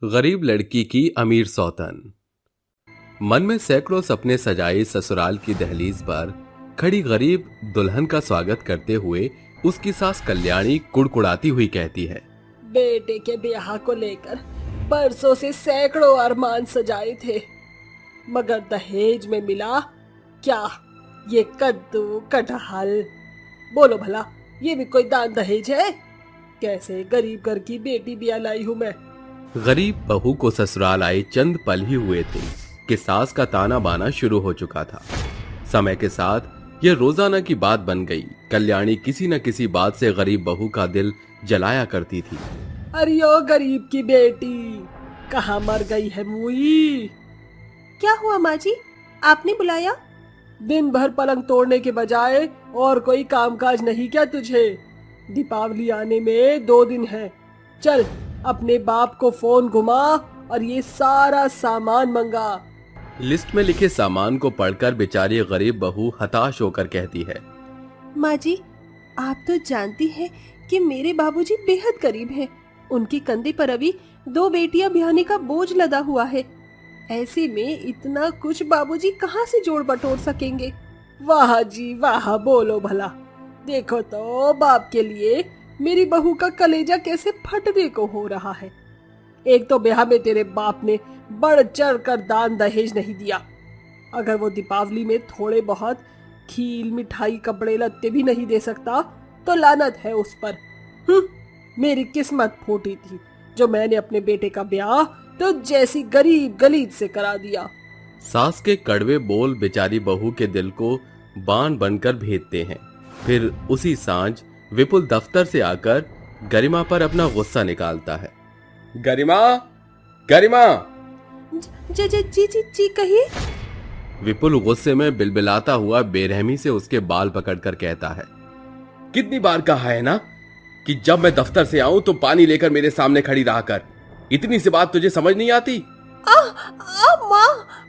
गरीब लड़की की अमीर सौतन। मन में सैकड़ों सपने सजाए ससुराल की दहलीज पर खड़ी गरीब दुल्हन का स्वागत करते हुए उसकी सास कल्याणी कुड़कुड़ाती हुई कहती है। बेटे के ब्याह को लेकर बरसों से सैकड़ों अरमान सजाए थे, मगर दहेज में मिला क्या? ये कद्दू कटहल। बोलो भला, ये भी कोई दान दहेज है? कैसे गरीब घर की बेटी ब्याह लाई हूँ मैं। गरीब बहू को ससुराल आए चंद पल ही हुए थे कि सास का ताना बाना शुरू हो चुका था। समय के साथ यह रोजाना की बात बन गई। कल्याणी किसी न किसी बात से गरीब बहू का दिल जलाया करती थी। अरे ओ गरीब की बेटी, कहाँ मर गई है मुई? क्या हुआ माँ जी, आपने बुलाया? दिन भर पलंग तोड़ने के बजाय और कोई कामकाज नहीं क्या तुझे? दीपावली आने में 2 दिन है। चल अपने बाप को फोन घुमा और ये सारा सामान मंगा। लिस्ट में लिखे सामान को पढ़कर बेचारी गरीब बहू हताश होकर कहती है। माँ जी, आप तो जानती हैं कि मेरे बाबूजी बेहद गरीब हैं। उनके कंधे पर अभी 2 बेटियां ब्याहने का बोझ लदा हुआ है। ऐसे में इतना कुछ बाबूजी कहाँ से जोड़ बटोर सकेंगे? वाह जी वाह, बोलो भला। देखो तो बाप के लिए मेरी बहू का कलेजा कैसे फटने को हो रहा है। एक तो ब्याह में तेरे बाप ने बढ़ चढ़ कर दान दहेज नहीं दिया। अगर वो दीपावली में थोड़े बहुत खील मिठाई कपड़े लत्ते भी नहीं दे सकता तो लानत है उस पर। मेरी किस्मत फूटी थी जो मैंने अपने बेटे का ब्याह तो जैसी गरीब गलीज से करा दिया। सास के कड़वे बोल बेचारी बहू के दिल को बाण बनकर भेदते हैं। फिर उसी सांझ विपुल दफ्तर से आकर गरिमा पर अपना गुस्सा निकालता है। गरिमा, गरिमा! जी जी जी जी जी कहिए। विपुल गुस्से में बिलबिलाता हुआ बेरहमी से उसके बाल पकड़कर कहता है। कितनी बार कहा है ना कि जब मैं दफ्तर से आऊं तो पानी लेकर मेरे सामने खड़ी रहा कर। इतनी सी बात तुझे समझ नहीं आती?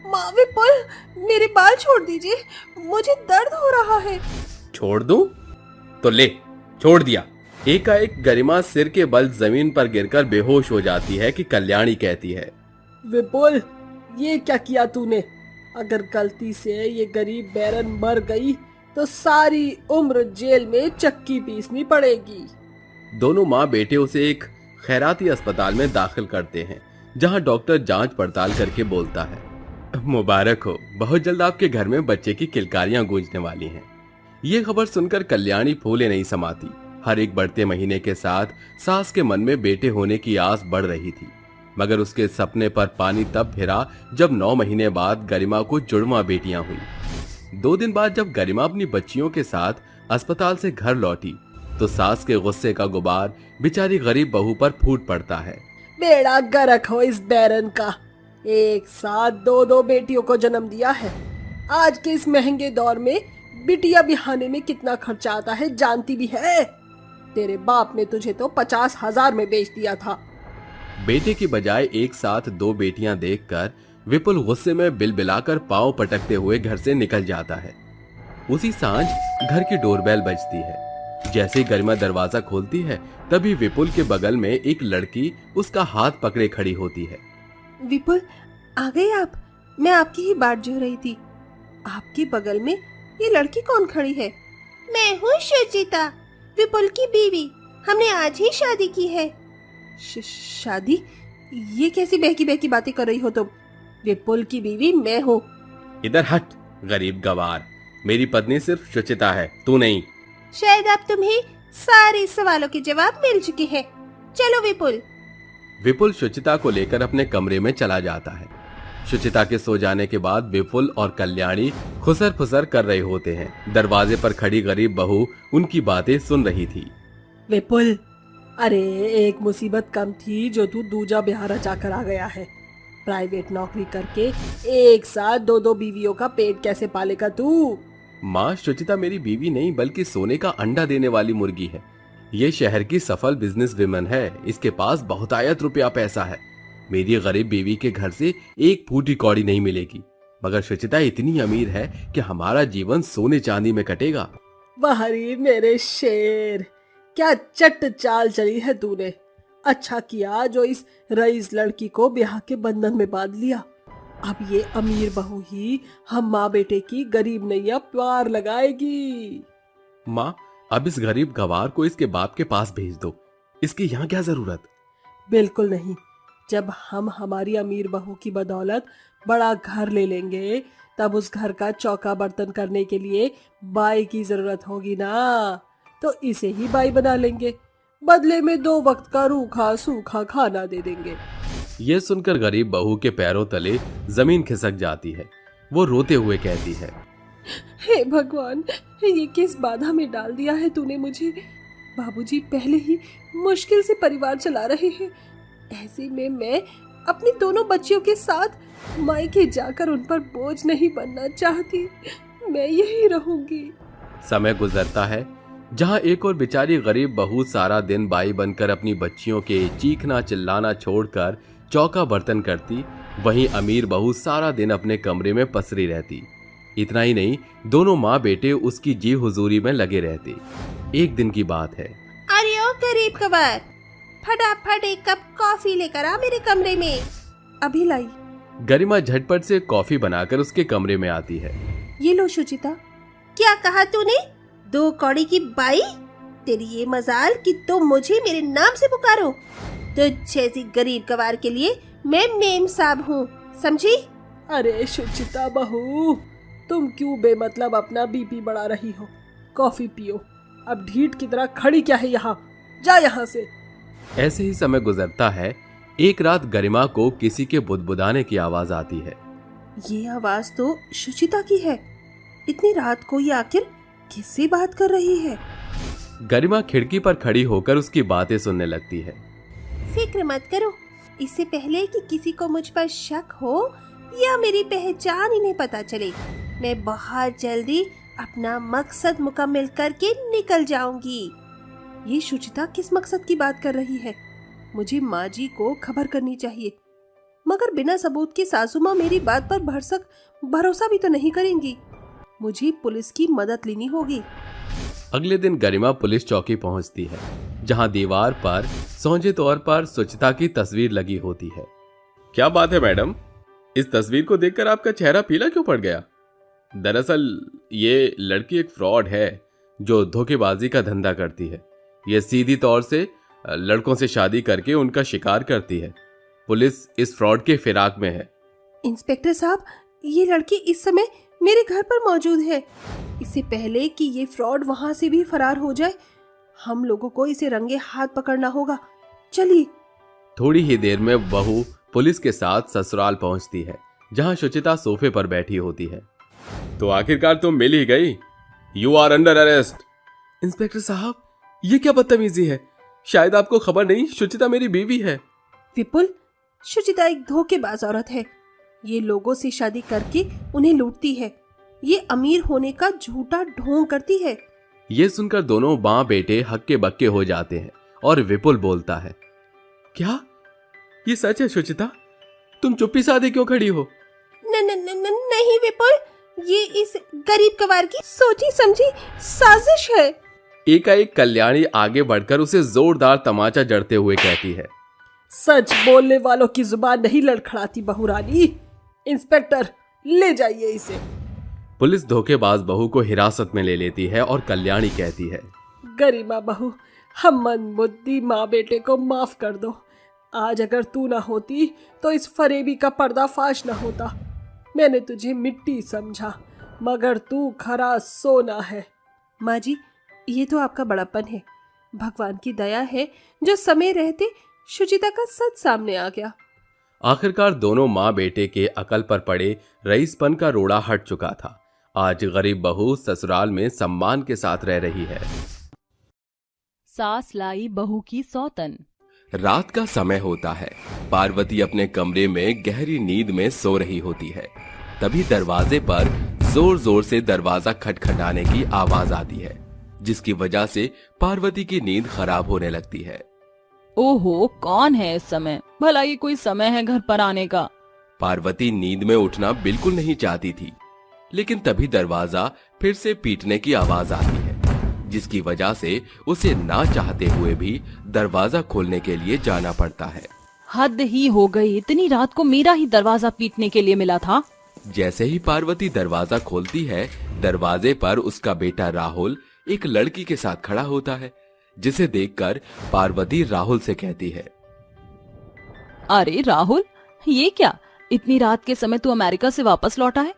माँ विपुल, मेरे बाल छोड़ दीजिए, मुझे दर्द हो रहा है। छोड़ दूं? तो ले, छोड़ दिया। एकाएक गरिमा सिर के बल जमीन पर गिरकर बेहोश हो जाती है कि कल्याणी कहती है। विपुल, ये क्या किया तूने? अगर गलती से ये गरीब बैरन मर गई तो सारी उम्र जेल में चक्की पीसनी पड़ेगी। दोनों माँ बेटे उसे एक खैराती अस्पताल में दाखिल करते हैं, जहां डॉक्टर जांच पड़ताल करके बोलता है, मुबारक हो, बहुत जल्द आपके घर में बच्चे की किलकारियां गूंजने वाली हैं। ये खबर सुनकर कल्याणी फूले नहीं समाती। हर एक बढ़ते महीने के साथ सास के मन में बेटे होने की आस बढ़ रही थी, मगर उसके सपने पर पानी तब फिरा जब 9 महीने बाद गरिमा को जुड़वा बेटियां हुई। 2 दिन बाद जब गरिमा अपनी बच्चियों के साथ अस्पताल से घर लौटी तो सास के गुस्से का गुबार बेचारी गरीब बहू पर फूट पड़ता है। बेड़ा गर्क हो इस बैरन का, एक साथ 2 बेटियों को जन्म दिया है। आज के इस महंगे दौर में बिटिया बिहाने में कितना खर्चा आता है जानती भी है? तेरे बाप ने तुझे तो 50,000 में बेच दिया था। बेटे की बजाय एक साथ 2 बेटियां देखकर विपुल गुस्से में बिलबिलाकर पांव पटकते हुए घर से निकल जाता है। उसी सांझ घर की डोरबेल बजती है। जैसे ही गरिमा दरवाजा खोलती है तभी विपुल के बगल में एक लड़की उसका हाथ पकड़े खड़ी होती है। विपुल, आ गए आप? मैं आपकी ही बाट जो रही थी। आपके बगल में ये लड़की कौन खड़ी है? मैं हूँ सुचिता, विपुल की बीवी। हमने आज ही शादी की है। शादी? ये कैसी बहकी बहकी बातें कर रही हो तुम? विपुल की बीवी मैं हूँ। इधर हट गरीब गवार, मेरी पत्नी सिर्फ सुचिता है, तू नहीं। शायद अब तुम्हें सारे सवालों के जवाब मिल चुके हैं। चलो विपुल। विपुल सुचिता को लेकर अपने कमरे में चला जाता है। सुचिता के सो जाने के बाद विपुल और कल्याणी खुसर फुसर कर रहे होते हैं। दरवाजे पर खड़ी गरीब बहू उनकी बातें सुन रही थी। विपुल, अरे एक मुसीबत कम थी जो तू दूजा ब्याह रचा कर आ गया है। प्राइवेट नौकरी करके एक साथ 2 बीवियों का पेट कैसे पालेगा तू? माँ, सुचिता मेरी बीवी नहीं बल्कि सोने का अंडा देने वाली मुर्गी है। ये शहर की सफल बिजनेस विमन है। इसके पास बहुतायत रुपया पैसा है। मेरी गरीब बीवी के घर से एक फूटी कौड़ी नहीं मिलेगी, मगर सुचिता इतनी अमीर है कि हमारा जीवन सोने चांदी में कटेगा। वाह रे मेरे शेर, क्या चट चाल चली है तूने। अच्छा किया जो इस रईस लड़की को ब्याह के बंधन में बांध लिया। अब ये अमीर बहू ही हम माँ बेटे की गरीब नैया पार लगाएगी। माँ, अब इस गरीब गवार को इसके बाप के पास भेज दो। इसकी यहाँ क्या जरूरत? बिल्कुल नहीं। जब हम हमारी अमीर बहू की बदौलत बड़ा घर ले लेंगे तब उस घर का चौका बर्तन करने के लिए बाई की जरूरत होगी ना, तो इसे ही बाई बना लेंगे। बदले में 2 वक्त का रूखा सूखा खाना दे देंगे। ये सुनकर गरीब बहू के पैरों तले जमीन खिसक जाती है। वो रोते हुए कहती है, हे भगवान, ये किस बाधा में डाल दिया है तूने मुझे। बाबूजी पहले ही मुश्किल से परिवार चला रहे हैं, ऐसे में मैं अपनी दोनों बच्चियों के साथ मायके जाकर उन पर बोझ नहीं बनना चाहती। मैं यही रहूंगी। समय गुजरता है जहाँ एक और बेचारी गरीब बहू सारा दिन बाई बनकर अपनी बच्चियों के चीखना चिल्लाना छोड़कर चौका बर्तन करती, वहीं अमीर बहू सारा दिन अपने कमरे में पसरी रहती। इतना ही नहीं, दोनों माँ बेटे उसकी जी हुजूरी में लगे रहते। एक दिन की बात है। अरे ओ गरीब गवार, फटाफट एक कप कॉफी लेकर आ मेरे कमरे में। अभी लाई। गरिमा झटपट से कॉफी बनाकर उसके कमरे में आती है। ये लो शुचिता। क्या कहा तूने? 2 कौड़ी की बाई? तेरी ये मजाल कि तुम मुझे मेरे नाम से पुकारो। तुझ जैसी गरीब गवार के लिए मैं मेम साहब हूँ, समझी? अरे शुचिता बहू, तुम क्यों बेमतलब अपना बीपी बढ़ा रही हो? कॉफी पियो। अब ढीठ की तरह खड़ी क्या है यहाँ? जा यहाँ से। ऐसे ही समय गुजरता है। एक रात गरिमा को किसी के बुदबुदाने की आवाज आती है। ये आवाज तो शुचिता की है। इतनी रात को ये आखिर किससे बात कर रही है? गरिमा खिड़की पर खड़ी होकर उसकी बातें सुनने लगती है। फिक्र मत करो, इससे पहले कि किसी को मुझ पर शक हो या मेरी पहचान इन्हें पता चले, मैं बहुत जल्दी अपना मकसद मुकम्मल करके निकल जाऊंगी। ये शुचिता किस मकसद की बात कर रही है? मुझे माँ जी को खबर करनी चाहिए, मगर बिना सबूत के सासू माँ मेरी बात पर भरोसा भी तो नहीं करेंगी। मुझे पुलिस की मदद लेनी होगी। अगले दिन गरिमा पुलिस चौकी पहुंचती है, जहां दीवार पर सोझे तौर पर सुचिता की तस्वीर लगी होती है। क्या बात है मैडम, इस तस्वीर को देखकर आपका चेहरा पीला क्यों पड़ गया? दरअसल ये लड़की एक फ्रॉड है जो धोखेबाजी का धंधा करती है। ये सीधी तौर से लड़कों से शादी करके उनका शिकार करती है। पुलिस इस फ्रॉड के फिराक में है। इंस्पेक्टर साहब, ये लड़की इस समय मेरे घर पर मौजूद है। इससे पहले कि ये फ्रॉड वहां से भी फरार हो जाए, हम लोगों को इसे रंगे हाथ पकड़ना होगा। चलिए। थोड़ी ही देर में बहू पुलिस के साथ ससुराल पहुंचती है, जहां शुचिता सोफे पर बैठी होती है। तो आखिरकार तुम मिल ही गई। You are under arrest. Inspector साहब, ये क्या बदतमीजी है? शायद आपको खबर नहीं, शुचिता मेरी बीवी है। विपुल, शुचिता एक धोखेबाज औरत है। ये लोगों से शादी करके उन्हें लूटती है। ये अमीर होने का झूठा ढोंग करती है। ये सुनकर दोनों माँ बेटे हक्के बक्के हो जाते हैं और विपुल बोलता है, क्या ये सच है शुचिता? तुम चुप्पी साधे क्यों खड़ी हो? नहीं विपुल, ये इस गरीब गवार की सोची समझी साजिश है। एकाएक कल्याणी आगे बढ़कर उसे जोरदार तमाचा जड़ते हुए कहती है, सच बोलने वालों की जुबान नहीं लड़खड़ाती बहुरानी। इंस्पेक्टर, ले जाइए इसे। पुलिस धोखेबाज बहू को हिरासत में ले लेती है और कल्याणी कहती है, गरिमा बहू, हम मंदबुद्धि माँ बेटे को माफ कर दो। आज अगर तू ना होती तो इस फरेबी का पर्दाफाश ना होता। मैंने तुझे मिट्टी समझा, मगर तू खरा सोना है। माँ जी, ये तो आपका बड़ापन है। भगवान की दया है जो समय रहते शुचिता का सच सामने आ गया। आखिरकार दोनों माँ बेटे के अकल पर पड़े रईसपन का रोड़ा हट चुका था। आज गरीब बहू ससुराल में सम्मान के साथ रह रही है। सास लाई बहू की सौतन। रात का समय होता है। पार्वती अपने कमरे में गहरी नींद में सो रही होती है। तभी दरवाजे पर जोर जोर से दरवाजा खटखटाने की आवाज आती है, जिसकी वजह से पार्वती की नींद खराब होने लगती है। ओहो, कौन है इस समय? भला ये कोई समय है घर पर आने का? पार्वती नींद में उठना बिल्कुल नहीं चाहती थी, लेकिन तभी दरवाजा फिर से पीटने की आवाज आती है। जिसकी वजह से उसे ना चाहते हुए भी दरवाजा खोलने के लिए जाना पड़ता है। हद ही हो गई, इतनी रात को मेरा ही दरवाजा पीटने के लिए मिला था। जैसे ही पार्वती दरवाजा खोलती है, दरवाजे पर उसका बेटा राहुल एक लड़की के साथ खड़ा होता है, जिसे देखकर पार्वती राहुल से कहती है, अरे राहुल, ये क्या, इतनी रात के समय तू अमेरिका से वापस लौटा है?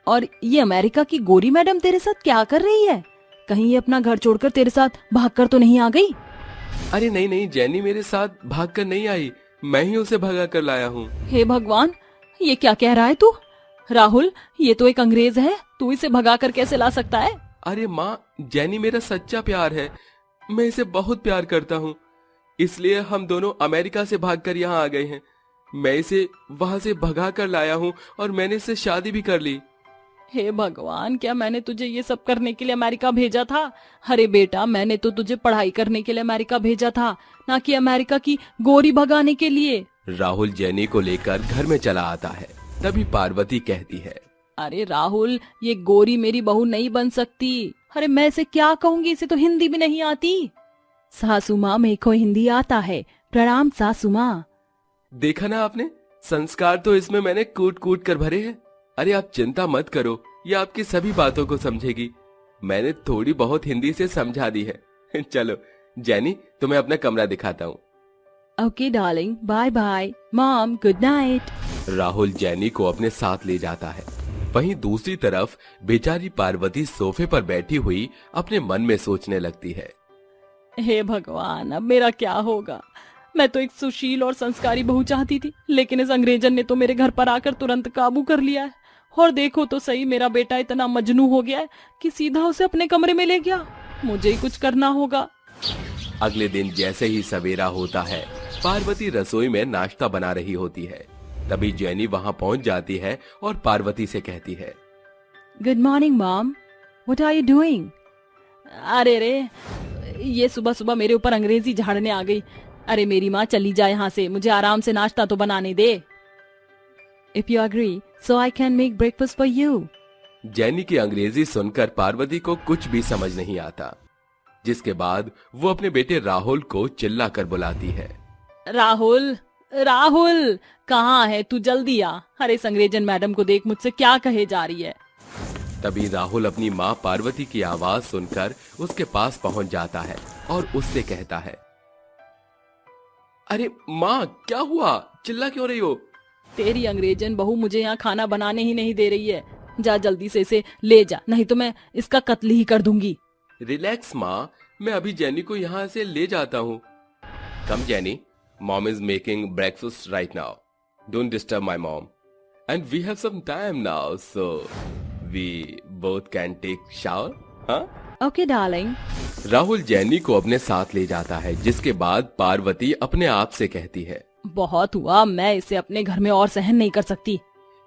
और ये अमेरिका की गोरी मैडम तेरे साथ क्या कर रही है? कहीं ये अपना घर छोड़कर तेरे साथ भागकर तो नहीं आ गई? अरे नहीं नहीं, जेनी मेरे साथ भागकर नहीं आई, मैं ही उसे भगा कर लाया हूँ। हे भगवान, ये क्या कह रहा है तू? राहुल, ये तो एक अंग्रेज है, तू इसे भगा कर कैसे ला सकता है? अरे माँ, जेनी मेरा सच्चा प्यार है, मैं इसे बहुत प्यार करता हूँ, इसलिए हम दोनों अमेरिका से भागकर यहाँ आ गए हैं। मैं इसे वहाँ से भगा कर लाया हूँ और मैंने इससे शादी भी कर ली। हे भगवान, क्या मैंने तुझे ये सब करने के लिए अमेरिका भेजा था? अरे बेटा, मैंने तो तुझे पढ़ाई करने के लिए अमेरिका भेजा था, ना कि अमेरिका की गोरी भगाने के लिए। राहुल जेनी को लेकर घर में चला आता है। तभी पार्वती कहती है, अरे राहुल, ये गोरी मेरी बहू नहीं बन सकती। अरे मैं इसे क्या कहूँगी, इसे तो हिंदी भी नहीं आती। सासू माँ, मेरे को हिंदी आता है, प्रणाम सासू माँ। देखा ना आपने, संस्कार तो इसमें मैंने कूट कूट कर भरे हैं। अरे आप चिंता मत करो, ये आपकी सभी बातों को समझेगी। मैंने थोड़ी बहुत हिंदी से समझा दी है। चलो जेनी, तुम्हें अपना कमरा दिखाता हूँ। Okay darling, bye bye. Mom, good night. Rahul Jenny को अपने साथ ले जाता है। वहीं दूसरी तरफ बेचारी पार्वती सोफे पर बैठी हुई अपने मन में सोचने लगती है, हे भगवान, अब मेरा क्या होगा? मैं तो एक सुशील और संस्कारी बहू चाहती थी, लेकिन इस अंग्रेजन ने तो मेरे घर पर आकर तुरंत काबू कर लिया है। और देखो तो सही, मेरा बेटा इतना मजनू हो गया है कि सीधा उसे अपने कमरे में ले गया। मुझे ही कुछ करना होगा। अगले दिन जैसे ही सवेरा होता है, पार्वती रसोई में नाश्ता बना रही होती है। तभी जेनी वहां पहुंच जाती है और पार्वती से कहती है, good morning mom, what are you doing? अरे रे, ये सुबह सुबह मेरे ऊपर अंग्रेजी झाड़ने आ गई। अरे मेरी माँ, चली जाए यहाँ से, मुझे आराम से नाश्ता तो बनाने दे। If you agree, so I can make breakfast for you. Jenny की अंग्रेजी सुनकर पार्वती को कुछ भी समझ नहीं आता, जिसके बाद वो अपने बेटे राहुल को चिल्ला कर बुलाती है, राहुल, राहुल, कहाँ है तू? जल्दी आ। अरे इस अंग्रेजन मैडम को देख, मुझसे क्या कहे जा रही है। तभी राहुल अपनी माँ पार्वती की आवाज सुनकर उसके पास पहुंच जाता है और उससे कहता है, अरे माँ, क्या हुआ? चिल्ला क्यों रही हो? तेरी अंग्रेजन बहू मुझे यहाँ खाना बनाने ही नहीं दे रही है। जा जल्दी से इसे ले जा, नहीं तो मैं इसका कत्ल ही कर दूंगी। रिलैक्स माँ, मैं अभी जेनी को यहाँ से ले जाता हूँ। Come Jenny, mom is making breakfast right now, don't disturb my mom, and we have some time now, so we both can take shower. हाँ, ओके डार्लिंग। राहुल जेनी को अपने साथ ले जाता है, जिसके बाद पार्वती अपने आप से कहती है, बहुत हुआ, मैं इसे अपने घर में और सहन नहीं कर सकती।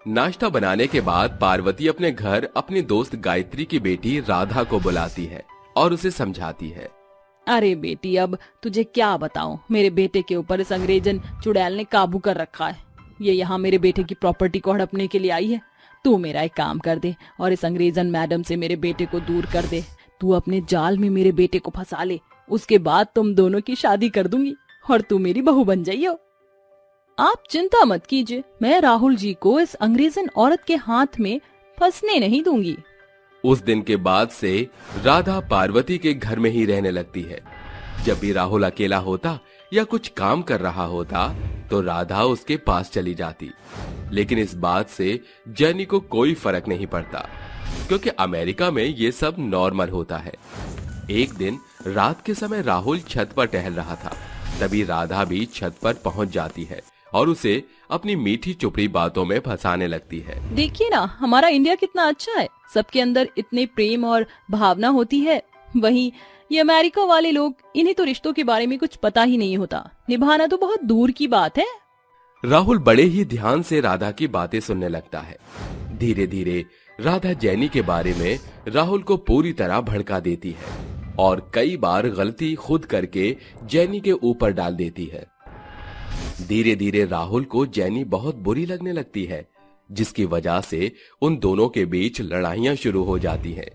नाश्ता बनाने के बाद पार्वती अपने घर अपनी दोस्त गायत्री की बेटी राधा को बुलाती है और उसे समझाती है, अरे बेटी, अब तुझे क्या बताऊं, मेरे बेटे के ऊपर इस अंग्रेजन चुड़ैल ने काबू कर रखा है। ये यहाँ मेरे बेटे की प्रॉपर्टी को हड़पने के लिए आई है। तू मेरा एक काम कर दे और इस अंग्रेजन मैडम से मेरे बेटे को दूर कर दे। तू अपने जाल में मेरे बेटे को फंसा ले, उसके बाद तुम दोनों की शादी कर दूंगी और तू मेरी बहू बन जाइयो। आप चिंता मत कीजिए, मैं राहुल जी को इस अंग्रेजन औरत के हाथ में फंसने नहीं दूंगी। उस दिन के बाद से राधा पार्वती के घर में ही रहने लगती है। जब भी राहुल अकेला होता या कुछ काम कर रहा होता तो राधा उसके पास चली जाती। लेकिन इस बात से जेनी को कोई फर्क नहीं पड़ता, क्योंकि अमेरिका में ये सब नॉर्मल होता है। एक दिन रात के समय राहुल छत पर टहल रहा था। तभी राधा भी छत पर पहुंच जाती है और उसे अपनी मीठी चुपड़ी बातों में फंसाने लगती है। देखिए ना, हमारा इंडिया कितना अच्छा है, सबके अंदर इतने प्रेम और भावना होती है। वहीं ये अमेरिका वाले लोग, इन्हें तो रिश्तों के बारे में कुछ पता ही नहीं होता, निभाना तो बहुत दूर की बात है। राहुल बड़े ही ध्यान से राधा की बातें सुनने लगता है। धीरे धीरे राधा जेनी के बारे में राहुल को पूरी तरह भड़का देती है और कई बार गलती खुद करके जेनी के ऊपर डाल देती है। धीरे धीरे राहुल को जेनी बहुत बुरी लगने लगती है, जिसकी वजह से उन दोनों के बीच लड़ाइयां शुरू हो जाती हैं।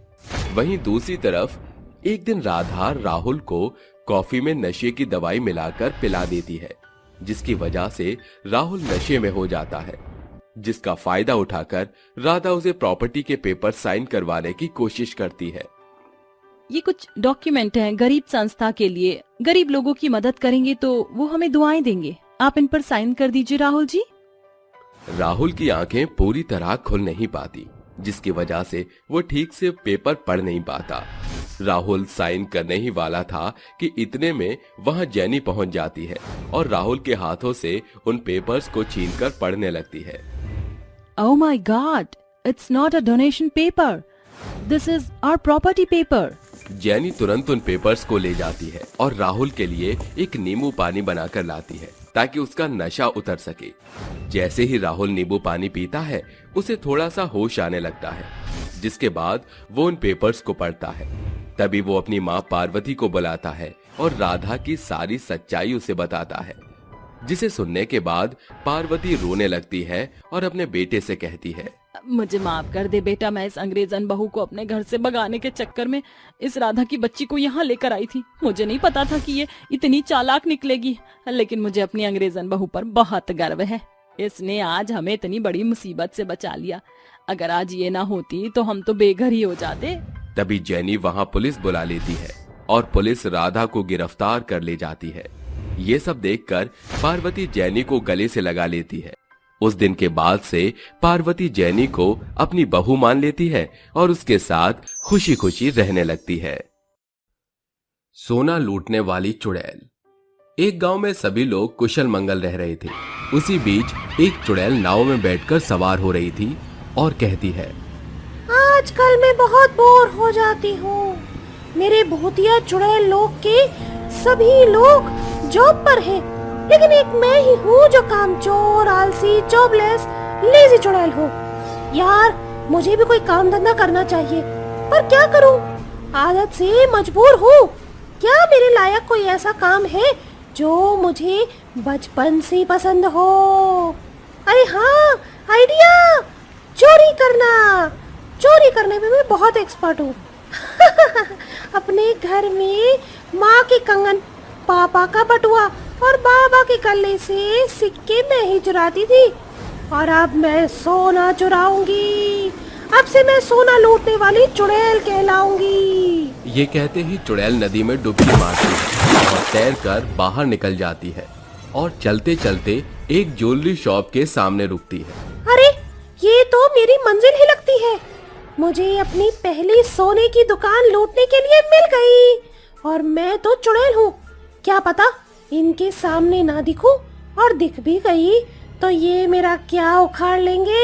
वहीं दूसरी तरफ एक दिन राधा राहुल को कॉफी में नशे की दवाई मिलाकर पिला देती है, जिसकी वजह से राहुल नशे में हो जाता है। जिसका फायदा उठाकर राधा उसे प्रॉपर्टी के पेपर साइन करवाने की कोशिश करती है। ये कुछ डॉक्यूमेंट हैं गरीब संस्था के लिए, गरीब लोगों की मदद करेंगे तो वो हमें दुआएं देंगे, आप इन पर साइन कर दीजिए राहुल जी। राहुल की आंखें पूरी तरह खुल नहीं पाती, जिसकी वजह से वो ठीक से पेपर पढ़ नहीं पाता। राहुल साइन करने ही वाला था कि इतने में वहां जेनी पहुंच जाती है और राहुल के हाथों से उन पेपर्स को छीनकर पढ़ने लगती है। Oh my God, it's not a donation paper. This is our property paper. Jenny तुरंत उन पेपर्स को ले जाती है और राहुल के लिए एक नींबू पानी बनाकर लाती है ताकि उसका नशा उतर सके। जैसे ही राहुल नींबू पानी पीता है उसे थोड़ा सा होश आने लगता है, जिसके बाद वो उन पेपर्स को पढ़ता है। तभी वो अपनी माँ पार्वती को बुलाता है और राधा की सारी सच्चाई उसे बताता है, जिसे सुनने के बाद पार्वती रोने लगती है और अपने बेटे से कहती है, मुझे माफ कर दे बेटा, मैं इस अंग्रेजन बहू को अपने घर से भगाने के चक्कर में इस राधा की बच्ची को यहाँ लेकर आई थी। मुझे नहीं पता था कि ये इतनी चालाक निकलेगी, लेकिन मुझे अपनी अंग्रेजन बहू पर बहुत गर्व है। इसने आज हमें इतनी बड़ी मुसीबत से बचा लिया। अगर आज ये ना होती तो हम तो बेघर ही हो जाते। तभी जेनी वहाँ पुलिस बुला लेती है और पुलिस राधा को गिरफ्तार कर ले जाती है। ये सब देखकर पार्वती जेनी को गले से लगा लेती है। उस दिन के बाद से पार्वती जेनी को अपनी बहू मान लेती है और उसके साथ खुशी खुशी रहने लगती है। सोना लूटने वाली चुड़ैल। एक गांव में सभी लोग कुशल मंगल रह रहे थे। उसी बीच एक चुड़ैल नाव में बैठकर सवार हो रही थी और कहती है, आजकल मैं बहुत बोर हो जाती हूँ। मेरे भूतिया चुड़ैल लोग के सभी लोग जॉब पर हैं, लेकिन एक मैं ही हूँ जो कामचोर, आलसी, जॉबलेस, लेजी चुड़ैल हूँ। यार, मुझे भी कोई काम धंधा करना चाहिए, पर क्या करूँ? आदत से मजबूर हूँ। क्या मेरे लायक कोई ऐसा काम है जो मुझे बचपन से पसंद हो? अरे हाँ, आइडिया! चोरी करना। चोरी करने में मैं बहुत एक्सपर्ट हूँ। अपने घर में माँ के कंगन, पापा का बटुआ और बाबा के गले से सिक्के मैं ही चुराती थी, और अब मैं सोना चुराऊंगी। अब से मैं सोना लूटने वाली चुड़ैल कहलाऊंगी। ये कहते ही चुड़ैल नदी में डुबकी मारती है और तैरकर बाहर निकल जाती है और चलते चलते एक ज्वेलरी शॉप के सामने रुकती है। अरे, ये तो मेरी मंजिल ही लगती है। मुझे अपनी पहली सोने की दुकान लूटने के लिए मिल गई, और मैं तो चुड़ैल हूँ। क्या पता इनके सामने ना दिखूं, और दिख भी गई तो ये मेरा क्या उखाड़ लेंगे।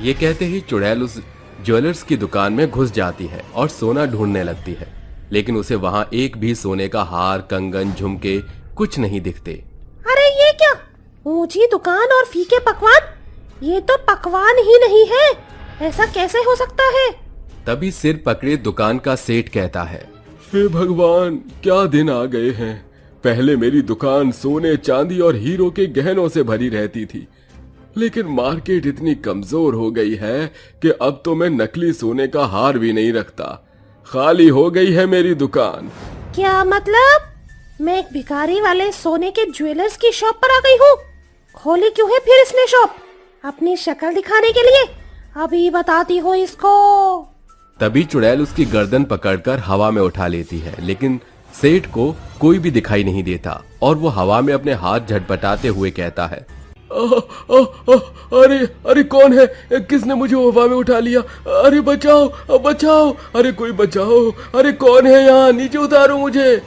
ये कहते ही चुड़ैल उस ज्वेलर्स की दुकान में घुस जाती है और सोना ढूंढने लगती है, लेकिन उसे वहाँ एक भी सोने का हार, कंगन, झुमके कुछ नहीं दिखते। अरे ये क्या, ऊंची दुकान और फीके पकवान? ये तो पकवान ही नहीं है। ऐसा कैसे हो सकता है? तभी सिर पकड़े दुकान का सेठ कहता है, हे भगवान, क्या दिन आ गए हैं। पहले मेरी दुकान सोने, चांदी और हीरो के गहनों से भरी रहती थी, लेकिन मार्केट इतनी कमजोर हो गई है कि अब तो मैं नकली सोने का हार भी नहीं रखता। खाली हो गई है मेरी दुकान। क्या मतलब? मैं एक भिखारी वाले सोने के ज्वेलर्स की शॉप पर आ गई हूँ। खोली क्यों है फिर इसने शॉप? अपनी शक्ल दिखाने के लिए? अभी बताती हूँ इसको। तभी चुड़ैल उसकी गर्दन पकड़कर हवा में उठा लेती है, लेकिन सेठ को कोई भी दिखाई नहीं देता और वो हवा में अपने हाथ झटपटाते हुए कहता है, अरे अरे कौन है? किसने मुझे हवा में उठा लिया? अरे बचाओ बचाओ, अरे कोई बचाओ, अरे कौन है यहाँ? नीचे उतारो मुझे।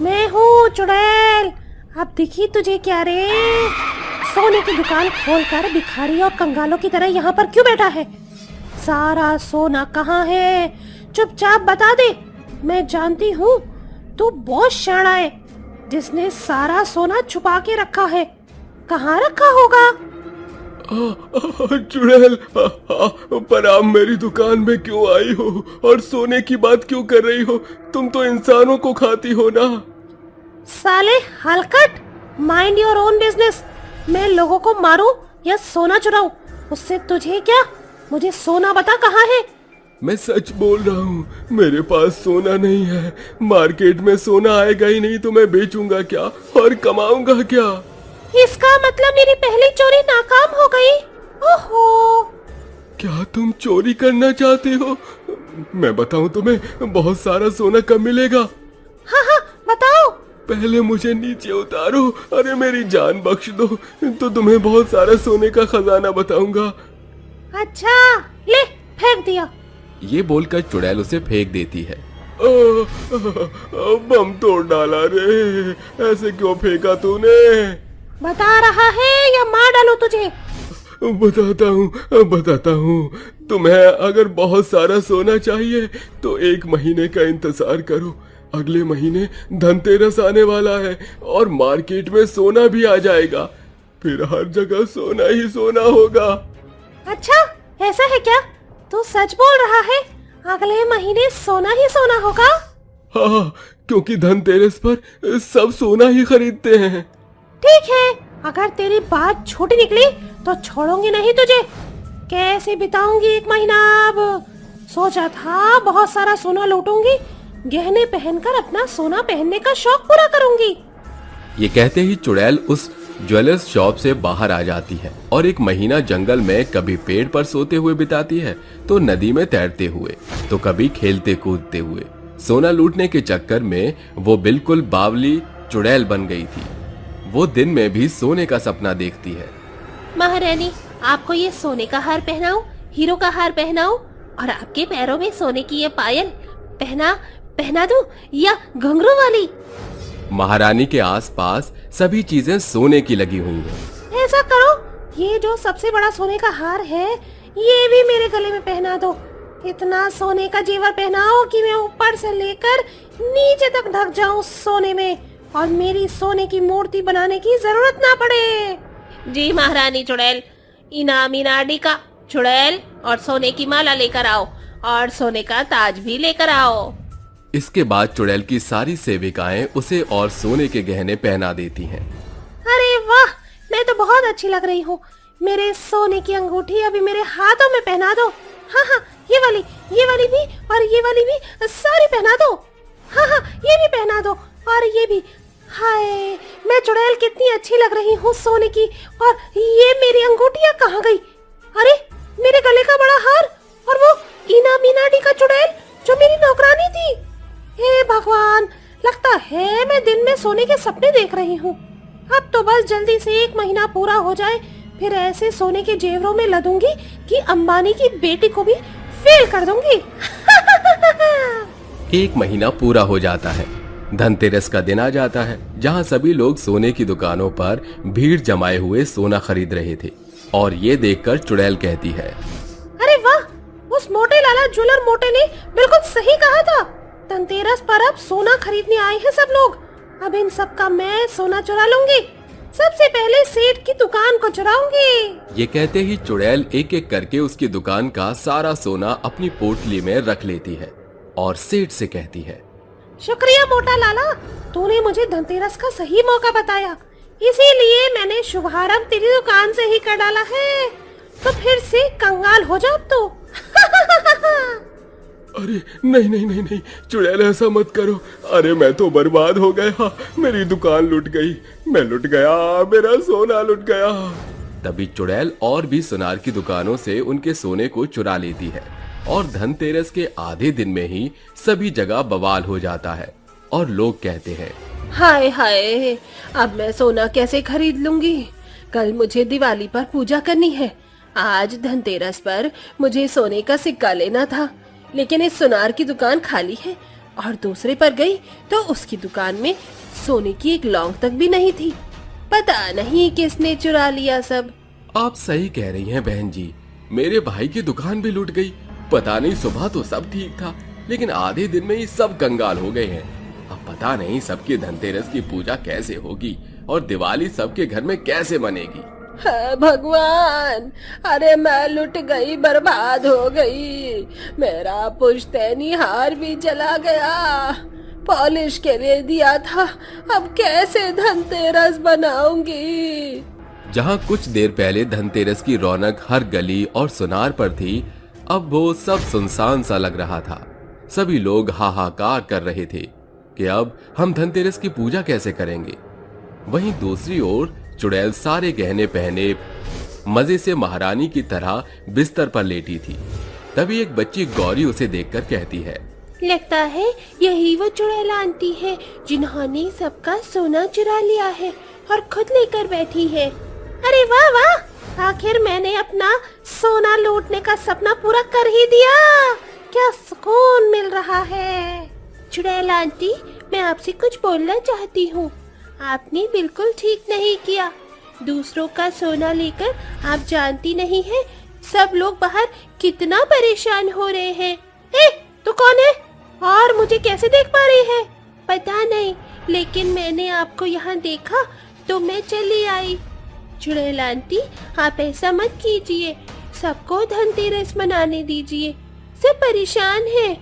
मैं हूँ चुड़ैल। अब दिखी तुझे क्या रे? सोने की दुकान खोलकर भिखारी और कंगालों की तरह यहाँ पर क्यों बैठा है? सारा सोना कहाँ है? चुपचाप बता दे। मैं जानती हूँ तू बहुत शाना है, जिसने सारा सोना छुपा के रखा है। कहाँ रखा होगा? चुड़ैल, पर आप मेरी दुकान में क्यों आई हो और सोने की बात क्यों कर रही हो? तुम तो इंसानों को खाती हो ना। साले हलकट, माइंड योर ओन बिजनेस। मैं लोगों को मारूं या सोना चुराऊं, उससे तुझे क्या? मुझे सोना बता कहाँ है। मैं सच बोल रहा हूँ, मेरे पास सोना नहीं है। मार्केट में सोना आएगा ही नहीं तो मैं बेचूंगा क्या और कमाऊंगा क्या? इसका मतलब मेरी पहली चोरी नाकाम हो गई। ओहो। क्या तुम चोरी करना चाहते हो? मैं बताऊं तुम्हें बहुत सारा सोना कब मिलेगा? हाँ हाँ बताओ। पहले मुझे नीचे उतारो, अरे मेरी जान बख्श दो, तो तुम्हें बहुत सारा सोने का खजाना बताऊंगा। अच्छा ले फेंक दिया। ये बोलकर चुड़ैल उसे फेंक देती है। बम तोड़ डाला रे, ऐसे क्यों फेंका तूने? बता रहा है या मार डालूं तुझे? बताता हूँ। तुम्हें अगर बहुत सारा सोना चाहिए तो 1 महीने का इंतजार करो। अगले महीने धनतेरस आने वाला है और मार्केट में सोना भी आ जाएगा। फिर हर जगह सोना ही सोना होगा। अच्छा ऐसा है क्या? तू सच बोल रहा है? अगले महीने सोना ही सोना होगा? हाँ, क्योंकि धनतेरस पर सब सोना ही खरीदते हैं। ठीक है, अगर तेरी बात छोटी निकली तो छोड़ूंगी नहीं तुझे। कैसे बिताऊंगी 1 महीना? अब सोचा था बहुत सारा सोना लूटूंगी, गहने पहनकर अपना सोना पहनने का शौक पूरा करूंगी। ये कहते ही चुड़ैल उस ज्वेलर्स शॉप से बाहर आ जाती है और 1 महीना जंगल में कभी पेड़ पर सोते हुए बिताती है, तो नदी में तैरते हुए, तो कभी खेलते कूदते हुए। सोना लूटने के चक्कर में वो बिल्कुल बावली चुड़ैल बन गई थी। वो दिन में भी सोने का सपना देखती है। महारानी, आपको ये सोने का हार पहनाऊं, हीरो का हार पहनाऊं और आपके पैरों में सोने की ये पायल पहना दूं या घुंघरू वाली? महारानी के आसपास सभी चीजें सोने की लगी हुई हैं। ऐसा करो, ये जो सबसे बड़ा सोने का हार है ये भी मेरे गले में पहना दो। इतना सोने का जेवर पहनाओ कि मैं ऊपर से लेकर नीचे तक ढक जाऊं सोने में और मेरी सोने की मूर्ति बनाने की जरूरत ना पड़े। जी महारानी चुड़ैल, इनामी नाडी का चुड़ैल और सोने की माला लेकर आओ और सोने का ताज भी लेकर आओ। इसके बाद चुड़ैल की सारी सेविकाएं उसे और सोने के गहने पहना देती हैं। अरे वाह, मैं तो बहुत अच्छी लग रही हूँ। मेरे सोने की अंगूठी अभी मेरे हाथों में पहना दो। हाँ हाँ, ये वाली भी और ये वाली भी सारी पहना दो। हाँ हाँ, ये भी पहना दो और ये भी। हाय, मैं चुड़ैल कितनी अच्छी लग रही हूँ सोने की। और ये मेरी अंगूठियाँ कहाँ गई? अरे मेरे गले का बड़ा हार और वो ईना मीनाडी का चुड़ैल जो मेरी नौकरानी थी। हे भगवान, लगता है मैं दिन में सोने के सपने देख रही हूँ। अब तो बस जल्दी से 1 महीना पूरा हो जाए, फिर ऐसे सोने के जेवरों में लदूंगी कि अंबानी की बेटी को भी फेल कर दूंगी। 1 महीना पूरा हो जाता है। धनतेरस का दिन आ जाता है, जहाँ सभी लोग सोने की दुकानों पर भीड़ जमाए हुए सोना खरीद रहे थे। और ये देखकर चुड़ैल कहती है, अरे वाह, उस मोटे लाला ज्वेलर मोटे ने बिल्कुल सही कहा था। धनतेरस पर अब सोना खरीदने आए हैं सब लोग। अब इन सब का मैं सोना चुरा लूंगी। सबसे पहले सेठ की दुकान को चुराऊंगी। ये कहते ही चुड़ैल एक एक करके उसकी दुकान का सारा सोना अपनी पोटली में रख लेती है और सेठ से कहती है, शुक्रिया मोटा लाला, तूने मुझे धनतेरस का सही मौका बताया, इसीलिए मैंने शुभारंभ तेरी दुकान से ही कर डाला है। तो फिर से कंगाल हो जा अब तो। अरे नहीं नहीं नहीं नहीं चुड़ैल, ऐसा मत करो। अरे मैं तो बर्बाद हो गया, मेरी दुकान लुट गई, मैं लुट गया, मेरा सोना लुट गया। तभी चुड़ैल और भी सुनार की दुकानों से उनके सोने को चुरा लेती है और धनतेरस के आधे दिन में ही सभी जगह बवाल हो जाता है और लोग कहते हैं, हाय हाय, अब मैं सोना कैसे खरीद लूंगी? कल मुझे दिवाली पर पूजा करनी है, आज धनतेरस पर मुझे सोने का सिक्का लेना था, लेकिन इस सुनार की दुकान खाली है और दूसरे पर गई तो उसकी दुकान में सोने की एक लौंग तक भी नहीं थी। पता नहीं किसने चुरा लिया सब। आप सही कह रही हैं बहन जी, मेरे भाई की दुकान भी लूट गई। पता नहीं, सुबह तो सब ठीक था, लेकिन आधे दिन में ही सब कंगाल हो गए हैं। अब पता नहीं सबकी धनतेरस की पूजा कैसे होगी और दिवाली सबके घर में कैसे मनेगी। भगवान, अरे मैं लुट गई, बर्बाद हो गई। मेरा पुश्तैनी हार भी चला गया, पॉलिश के लिए दिया था, अब कैसे धनतेरस बनाऊंगी? जहाँ कुछ देर पहले धनतेरस की रौनक हर गली और सुनार पर थी, अब वो सब सुनसान सा लग रहा था। सभी लोग हाहाकार कर रहे थे कि अब हम धनतेरस की पूजा कैसे करेंगे। वहीं दूसरी ओर चुड़ैल सारे गहने पहने मजे से महारानी की तरह बिस्तर पर लेटी थी। तभी एक बच्ची गौरी उसे देखकर कहती है, लगता है यही वो चुड़ैल आंटी है जिन्होंने सबका सोना चुरा लिया है और खुद लेकर बैठी है। अरे वाह वाह, आखिर मैंने अपना सोना लूटने का सपना पूरा कर ही दिया। क्या सुकून मिल रहा है। चुड़ैल आंटी, मैं आपसे कुछ बोलना चाहती हूँ। आपने बिल्कुल ठीक नहीं किया। दूसरों का सोना लेकर आप जानती नहीं है सब लोग बाहर कितना परेशान हो रहे हैं। ए, तू कौन है और मुझे कैसे देख पा रही है? पता नहीं, लेकिन मैंने आपको यहाँ देखा तो मैं चली आई। चुड़ैल आंटी, आप ऐसा मत कीजिए। सबको धनतेरस मनाने दीजिए। सब परेशान हैं।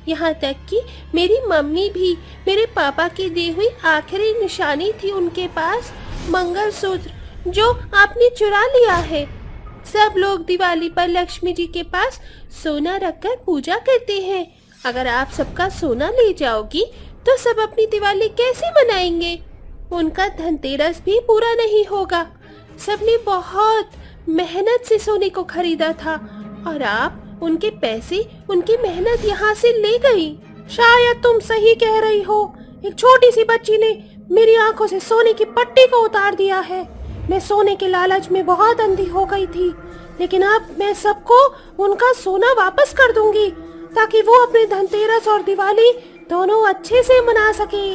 यहाँ तक कि मेरी मम्मी भी, मेरे पापा की दी हुई आखिरी निशानी थी उनके पास, मंगलसूत्र, जो आपने चुरा लिया है। सब लोग दिवाली पर लक्ष्मी जी के पास सोना रखकर पूजा करते हैं। अगर आप सबका सोना ले जाओगी तो सब अपनी दिवाली कैसे मनाएंगे? उनका धनतेरस भी पूरा नहीं होगा। सबने बहुत मेहनत से सोने को खरीदा था और आप उनके पैसे, उनकी मेहनत यहाँ से ले गई। शायद तुम सही कह रही हो। एक छोटी सी बच्ची ने मेरी आंखों से सोने की पट्टी को उतार दिया है। मैं सोने के लालच में बहुत अंधी हो गई थी, लेकिन अब मैं सबको उनका सोना वापस कर दूंगी ताकि वो अपने धनतेरस और दिवाली दोनों अच्छे से मना सके।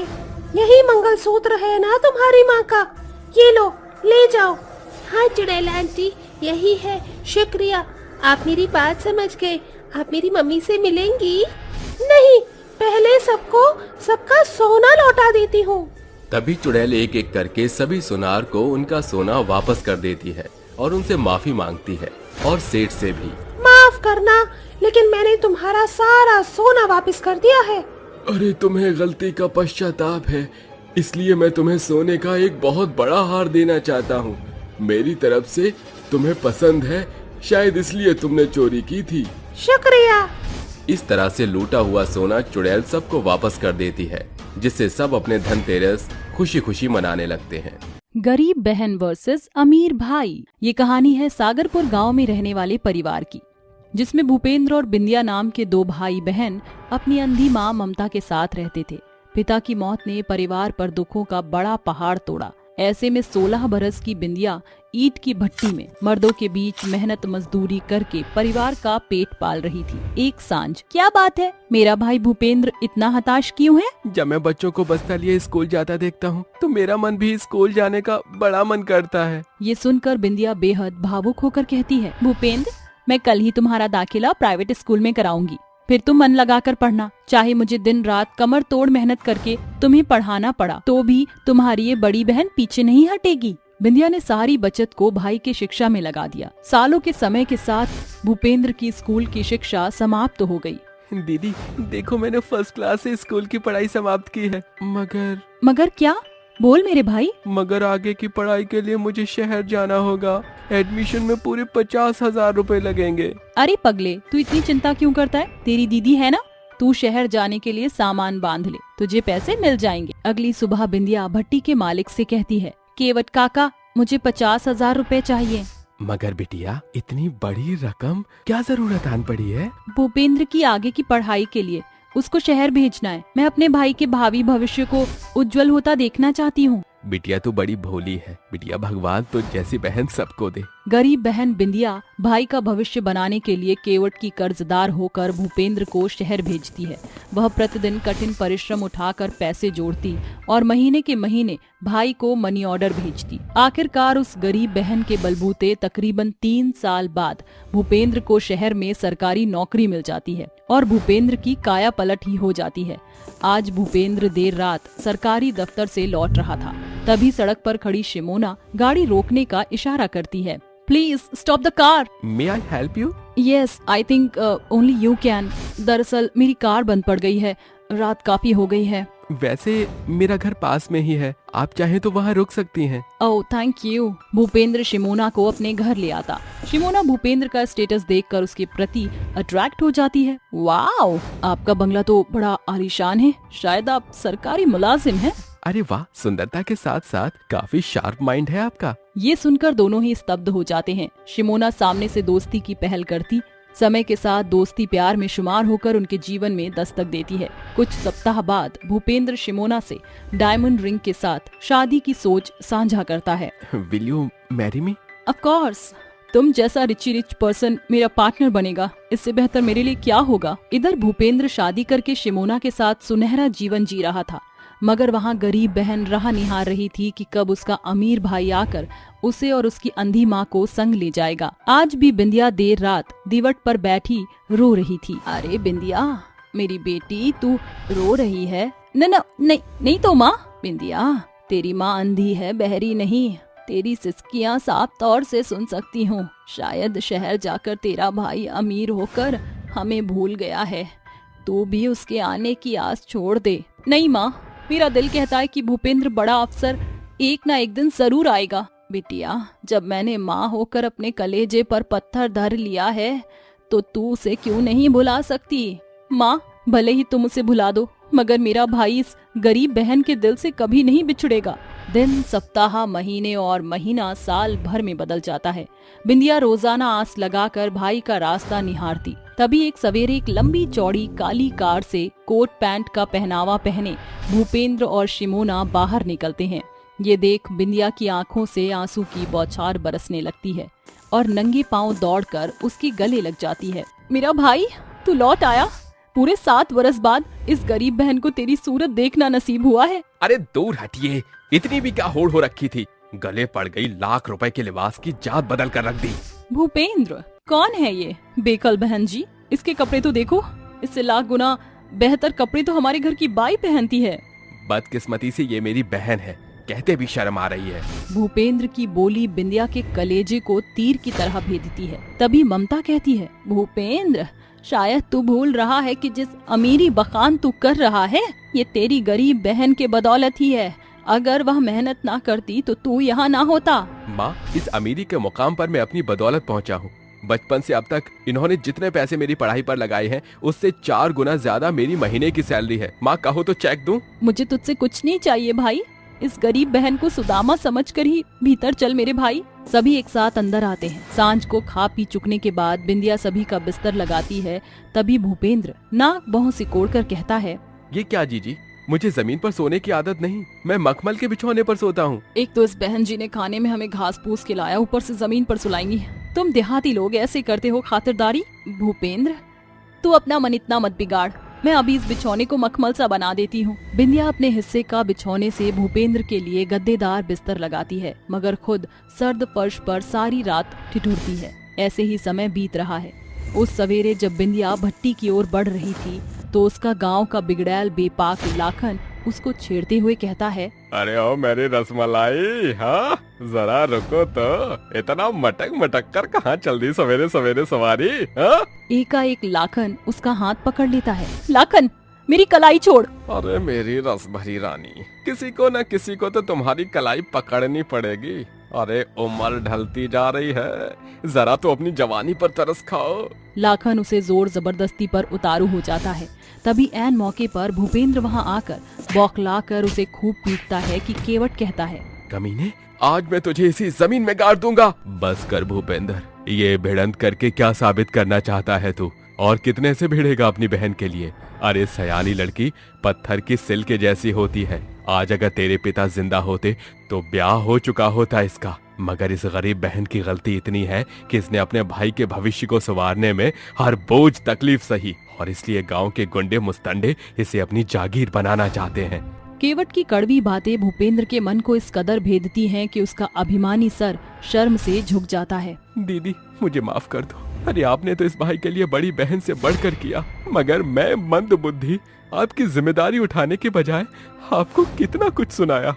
यही मंगलसूत्र है ना तुम्हारी माँ का? ये लो, ले जाओ। हाँ चुड़ैल आंटी, यही है। शुक्रिया, आप मेरी बात समझ गए। आप मेरी मम्मी से मिलेंगी? नहीं, पहले सबका सोना लौटा देती हूँ। तभी चुड़ैल एक एक करके सभी सुनार को उनका सोना वापस कर देती है और उनसे माफी मांगती है, और सेठ से भी। माफ करना, लेकिन मैंने तुम्हारा सारा सोना वापस कर दिया है। अरे तुम्हें गलती का पश्चाताप है, इसलिए मैं तुम्हें सोने का एक बहुत बड़ा हार देना चाहता हूँ। मेरी तरफ से तुम्हें पसंद है, शायद इसलिए तुमने चोरी की थी। शुक्रिया। इस तरह से लूटा हुआ सोना चुड़ैल सबको वापस कर देती है, जिससे सब अपने धनतेरस खुशी खुशी मनाने लगते हैं। गरीब बहन वर्सेस अमीर भाई। ये कहानी है सागरपुर गांव में रहने वाले परिवार की, जिसमें भूपेंद्र और बिंदिया नाम के दो भाई बहन अपनी अंधी माँ ममता के साथ रहते थे। पिता की मौत ने परिवार पर दुखों का बड़ा पहाड़ तोड़ा। ऐसे में 16 बरस की बिंदिया ईंट की भट्टी में मर्दों के बीच मेहनत मजदूरी करके परिवार का पेट पाल रही थी। एक सांझ, क्या बात है, मेरा भाई भूपेंद्र इतना हताश क्यों है? जब मैं बच्चों को बस्ता लिए स्कूल जाता देखता हूँ तो मेरा मन भी स्कूल जाने का बड़ा मन करता है। ये सुनकर बिंदिया बेहद भावुक होकर कहती है, भूपेंद्र, मैं कल ही तुम्हारा दाखिला प्राइवेट स्कूल में कराऊंगी। फिर तुम मन लगाकर पढ़ना। चाहे मुझे दिन रात कमर तोड़ मेहनत करके तुम्हें पढ़ाना पड़ा तो भी तुम्हारी ये बड़ी बहन पीछे नहीं हटेगी। बिंदिया ने सारी बचत को भाई की शिक्षा में लगा दिया। सालों के समय के साथ भूपेंद्र की स्कूल की शिक्षा समाप्त हो गई। दीदी देखो, मैंने फर्स्ट क्लास से स्कूल की पढ़ाई समाप्त की है, मगर क्या? बोल मेरे भाई। मगर आगे की पढ़ाई के लिए मुझे शहर जाना होगा। एडमिशन में पूरे 50,000 रुपए लगेंगे। अरे पगले, तू इतनी चिंता क्यों करता है? तेरी दीदी है ना, तू शहर जाने के लिए सामान बांध ले, तुझे पैसे मिल जाएंगे। अगली सुबह बिंदिया भट्टी के मालिक से कहती है, केवट काका, मुझे 50,000 रुपए चाहिए। मगर बिटिया, इतनी बड़ी रकम क्या जरूरत आन पड़ी है? भूपेंद्र की आगे की पढ़ाई के लिए उसको शहर भेजना है। मैं अपने भाई के भावी भविष्य को उज्जवल होता देखना चाहती हूँ। बिटिया तू बड़ी भोली है। बिटिया, भगवान तो जैसी बहन सबको दे। गरीब बहन बिंदिया भाई का भविष्य बनाने के लिए केवट की कर्जदार होकर भूपेंद्र को शहर भेजती है। वह प्रतिदिन कठिन परिश्रम उठाकर पैसे जोड़ती और महीने के महीने भाई को मनी ऑर्डर भेजती। आखिरकार उस गरीब बहन के बलबूते तकरीबन 3 साल बाद भूपेंद्र को शहर में सरकारी नौकरी मिल जाती है और भूपेंद्र की काया पलट ही हो जाती है। आज भूपेंद्र देर रात सरकारी दफ्तर से लौट रहा था, तभी सड़क पर खड़ी शिमोना गाड़ी रोकने का इशारा करती है। Please stop the car. May I help you? Yes, I think only you can. दरअसल मेरी कार बंद पड़ गई है, रात काफी हो गई है। वैसे मेरा घर पास में ही है, आप चाहें तो वहाँ रुक सकती हैं। Oh thank you. Bhupendra Simona को अपने घर ले आता। शिमोना भूपेंद्र का स्टेटस देखकर उसके प्रति अट्रैक्ट हो जाती है। वाओ, आपका बंगला तो बड़ा आलीशान है, शायद आप सरकारी मुलाजिम हैं। अरे वाह, सुंदरता के साथ साथ काफी शार्प माइंड है आपका। ये सुनकर दोनों ही स्तब्ध हो जाते हैं। शिमोना सामने से दोस्ती की पहल करती समय के साथ दोस्ती प्यार में शुमार होकर उनके जीवन में दस्तक देती है। कुछ सप्ताह बाद भूपेंद्र शिमोना से डायमंड रिंग के साथ शादी की सोच साझा करता है। Will you marry me? Of course, तुम जैसा रिच पर्सन मेरा पार्टनर बनेगा, इससे बेहतर मेरे लिए क्या होगा। इधर भूपेंद्र शादी करके शिमोना के साथ सुनहरा जीवन जी रहा था, मगर वहाँ गरीब बहन राह निहार रही थी कि कब उसका अमीर भाई आकर उसे और उसकी अंधी माँ को संग ले जाएगा। आज भी बिंदिया देर रात दीवट पर बैठी रो रही थी। अरे बिंदिया, मेरी बेटी, तू रो रही है? नहीं तो माँ। बिंदिया, तेरी माँ अंधी है, बहरी नहीं। तेरी सिसकियाँ साफ तौर से सुन सकती हूँ। शायद शहर जाकर तेरा भाई अमीर होकर हमें भूल गया है। तू भी उसके आने की आस छोड़ दे। नहीं माँ, मेरा दिल कहता है कि भूपेंद्र बड़ा अफसर एक ना एक दिन जरूर आएगा। बिटिया, जब मैंने माँ होकर अपने कलेजे पर पत्थर धर लिया है तो तू उसे क्यों नहीं भुला सकती? माँ, भले ही तुम उसे भुला दो, मगर मेरा भाई इस गरीब बहन के दिल से कभी नहीं बिछड़ेगा। दिन, सप्ताह, महीने और महीना साल भर में बदल जाता है। बिंदिया रोजाना आस लगाकर भाई का रास्ता निहारती। तभी एक सवेरे एक लंबी चौड़ी काली कार से कोट पैंट का पहनावा पहने भूपेंद्र और शिमोना बाहर निकलते हैं। ये देख बिंदिया की आंखों से आंसू की बौछार बरसने लगती है और नंगे पांव दौड़कर उसके गले लग जाती है। मेरा भाई, तू लौट आया। पूरे 7 वर्ष बाद इस गरीब बहन को तेरी सूरत देखना नसीब हुआ है। अरे दूर हटिए, इतनी भी क्या होड़ हो रखी थी? गले पड़ गई लाख रुपए के लिबास की जात बदल कर रख दी। भूपेंद्र, कौन है ये बेकल बहन जी? इसके कपड़े तो देखो, इससे लाख गुना बेहतर कपड़े तो हमारे घर की बाई पहनती है। बदकिस्मती से ये मेरी बहन है, कहते भी शर्म आ रही है। भूपेंद्र की बोली बिंदिया के कलेजे को तीर की तरह भेदती है। तभी ममता कहती है, भूपेंद्र, शायद तू भूल रहा है कि जिस अमीरी बखान तू कर रहा है ये तेरी गरीब बहन के बदौलत ही है। अगर वह मेहनत ना करती तो तू यहाँ ना होता। माँ, इस अमीरी के मुकाम पर मैं अपनी बदौलत पहुँचा हूँ। बचपन से अब तक इन्होंने जितने पैसे मेरी पढ़ाई पर लगाए हैं उससे 4 गुना ज्यादा मेरी महीने की सैलरी है। माँ, कहो तो चेक दूं? मुझे तुझसे कुछ नहीं चाहिए भाई। इस गरीब बहन को सुदामा समझकर ही भीतर चल मेरे भाई। सभी एक साथ अंदर आते हैं। सांझ को खा पी चुकने के बाद बिंदिया सभी का बिस्तर लगाती है। तभी भूपेंद्र नाक बहु सिकोड़ कर कहता है, ये क्या जीजी, मुझे जमीन पर सोने की आदत नहीं, मैं मखमल के बिछौने पर सोता हूँ। एक तो इस बहन जी ने खाने में हमें घास फूस खिलाया, ऊपर से जमीन पर सुलाएंगी। तुम देहाती लोग ऐसे करते हो खातिरदारी? भूपेंद्र, तू अपना मन इतना मत बिगाड़, मैं अभी इस बिछौने को मखमल सा बना देती हूँ। बिंदिया अपने हिस्से का बिछौने से भूपेंद्र के लिए गद्देदार बिस्तर लगाती है, मगर खुद सर्द फर्श पर सारी रात ठिठुरती है। ऐसे ही समय बीत रहा है। उस सवेरे जब बिंदिया भट्टी की ओर बढ़ रही थी तो उसका गांव का बिगड़ैल बेपाक लाखन उसको छेड़ते हुए कहता है, अरे ओ मेरी रसमलाई, हाँ जरा रुको तो, इतना मटक मटक कर कहाँ चल दी सवेरे सवेरे सवारी? हाँ? एकाएक लाखन उसका हाथ पकड़ लेता है। लाखन, मेरी कलाई छोड़। अरे मेरी रस भरी रानी, किसी को न किसी को तो तुम्हारी कलाई पकड़नी पड़ेगी। अरे उम्र ढलती जा रही है, जरा तो अपनी जवानी पर तरस खाओ। लाखन उसे जोर जबरदस्ती पर उतारू हो जाता है। तभी ऐन मौके पर भूपेंद्र वहां आकर बौखलाकर उसे खूब पीटता है कि केवट कहता है, कमीने, आज मैं तुझे इसी जमीन में गाड़ दूंगा। बस कर भूपेंद्र, ये भिड़ंत करके क्या साबित करना चाहता है तू? और कितने से भिड़ेगा अपनी बहन के लिए? अरे सयानी लड़की पत्थर की सिल्क जैसी होती है। आज अगर तेरे पिता जिंदा होते तो ब्याह हो चुका होता इसका, मगर इस गरीब बहन की गलती इतनी है कि इसने अपने भाई के भविष्य को संवारने में हर बोझ तकलीफ सही, और इसलिए गांव के गुंडे मुस्तंडे इसे अपनी जागीर बनाना चाहते हैं। केवट की कड़वी बातें भूपेंद्र के मन को इस कदर भेदती हैं कि उसका अभिमानी सर शर्म से झुक जाता है। दीदी, मुझे माफ कर दो। अरे आपने तो इस भाई के लिए बड़ी बहन से बढ़कर किया, मगर मैं मंद बुद्धि आपकी जिम्मेदारी उठाने के बजाय आपको कितना कुछ सुनाया,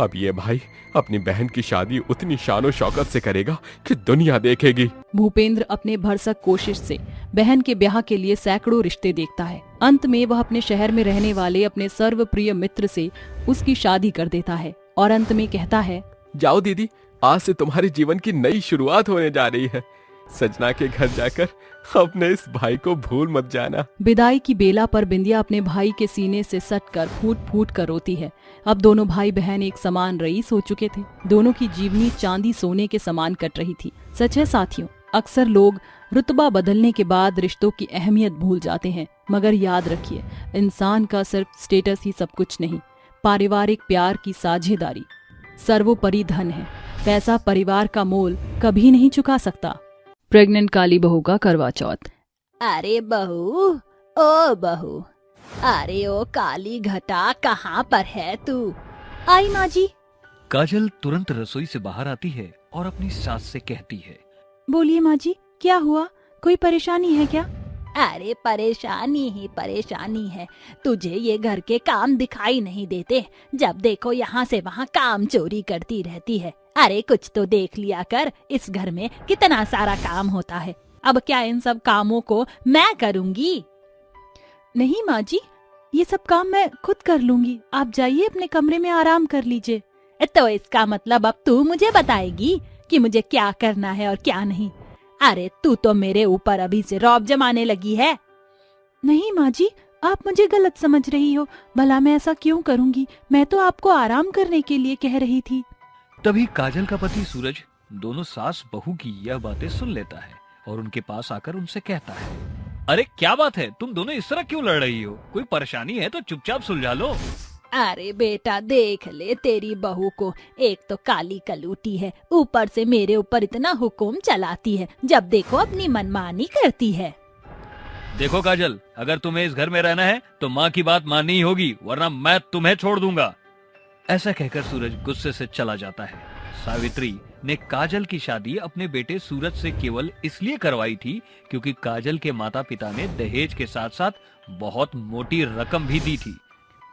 अब ये भाई अपनी बहन की शादी उतनी शानो शौकत से करेगा कि दुनिया देखेगी। भूपेंद्र अपने भरसक कोशिश से बहन के ब्याह के लिए सैकड़ों रिश्ते देखता है। अंत में वह अपने शहर में रहने वाले अपने सर्वप्रिय मित्र से उसकी शादी कर देता है और अंत में कहता है, जाओ दीदी, आज से तुम्हारे जीवन की नई शुरुआत होने जा रही है। सजना के घर जाकर अपने इस भाई को भूल मत जाना। विदाई की बेला पर बिंदिया अपने भाई के सीने से सटकर फूट फूट कर रोती है। अब दोनों भाई बहन एक समान रईस हो चुके थे। दोनों की जीवनी चांदी सोने के समान कट रही थी। सच है साथियों, अक्सर लोग रुतबा बदलने के बाद रिश्तों की अहमियत भूल जाते हैं, मगर याद रखिए, इंसान का सिर्फ स्टेटस ही सब कुछ नहीं, पारिवारिक प्यार की साझेदारी सर्वोपरि धन है। पैसा परिवार का मोल कभी नहीं चुका सकता। प्रेग्नेंट काली बहू का करवा चौथ। अरे बहू, ओ बहू, अरे ओ काली घटा, कहाँ पर है तू? आई माँ जी। काजल तुरंत रसोई से बाहर आती है और अपनी सास से कहती है, बोलिए माँ जी, क्या हुआ? कोई परेशानी है क्या? अरे परेशानी ही परेशानी है। तुझे ये घर के काम दिखाई नहीं देते? जब देखो यहाँ से वहाँ काम चोरी करती रहती है। अरे कुछ तो देख लिया कर, इस घर में कितना सारा काम होता है। अब क्या इन सब कामों को मैं करूँगी? नहीं माँ जी, ये सब काम मैं खुद कर लूंगी। आप जाइए अपने कमरे में आराम कर लीजिए। तो इसका मतलब अब तू मुझे बताएगी कि मुझे क्या करना है और क्या नहीं? अरे तू तो मेरे ऊपर अभी से रौब जमाने लगी है। नहीं माँ जी, आप मुझे गलत समझ रही हो। भला मैं ऐसा क्यों करूंगी? मैं तो आपको आराम करने के लिए कह रही थी। तभी काजल का पति सूरज दोनों सास बहू की यह बातें सुन लेता है और उनके पास आकर उनसे कहता है, अरे क्या बात है, तुम दोनों इस तरह क्यों लड़ रही हो? कोई परेशानी है तो चुपचाप सुलझा लो। अरे बेटा देख ले तेरी बहू को, एक तो काली कलूटी है, ऊपर से मेरे ऊपर इतना हुक्म चलाती है, जब देखो अपनी मनमानी करती है। देखो काजल, अगर तुम्हें इस घर में रहना है तो माँ की बात माननी ही होगी, वरना मैं तुम्हें छोड़ दूंगा। ऐसा कहकर सूरज गुस्से से चला जाता है। सावित्री ने काजल की शादी अपने बेटे सूरज से केवल इसलिए करवाई थी क्योंकि काजल के माता पिता ने दहेज के साथ साथ बहुत मोटी रकम भी दी थी,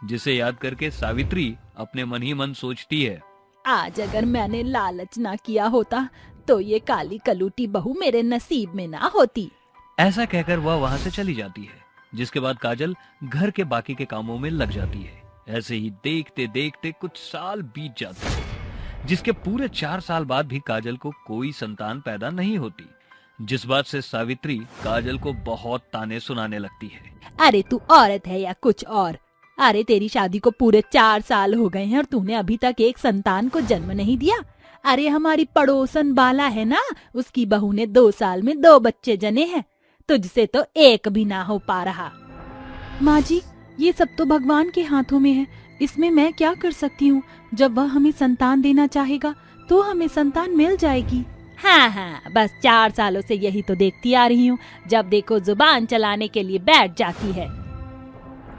जिसे याद करके सावित्री अपने मन ही मन सोचती है, आज अगर मैंने लालच ना किया होता तो ये काली कलूटी बहू मेरे नसीब में ना होती। ऐसा कहकर वह वहाँ से चली जाती है, जिसके बाद काजल घर के बाकी के कामों में लग जाती है। ऐसे ही देखते देखते कुछ साल बीत जाते हैं, जिसके पूरे 4 साल बाद भी काजल को कोई संतान पैदा नहीं होती, जिस बात से सावित्री काजल को बहुत ताने सुनाने लगती है। अरे तू औरत है या कुछ और? अरे तेरी शादी को पूरे 4 साल हो गए हैं और तूने अभी तक एक संतान को जन्म नहीं दिया। अरे हमारी पड़ोसन बाला है ना, उसकी बहू ने 2 साल में 2 बच्चे जने हैं, तुझसे तो एक भी ना हो पा रहा। माँ जी, ये सब तो भगवान के हाथों में है, इसमें मैं क्या कर सकती हूँ? जब वह हमें संतान देना चाहेगा तो हमें संतान मिल जाएगी। हाँ, बस 4 सालों से यही तो देखती आ रही हूँ, जब देखो जुबान चलाने के लिए बैठ जाती है।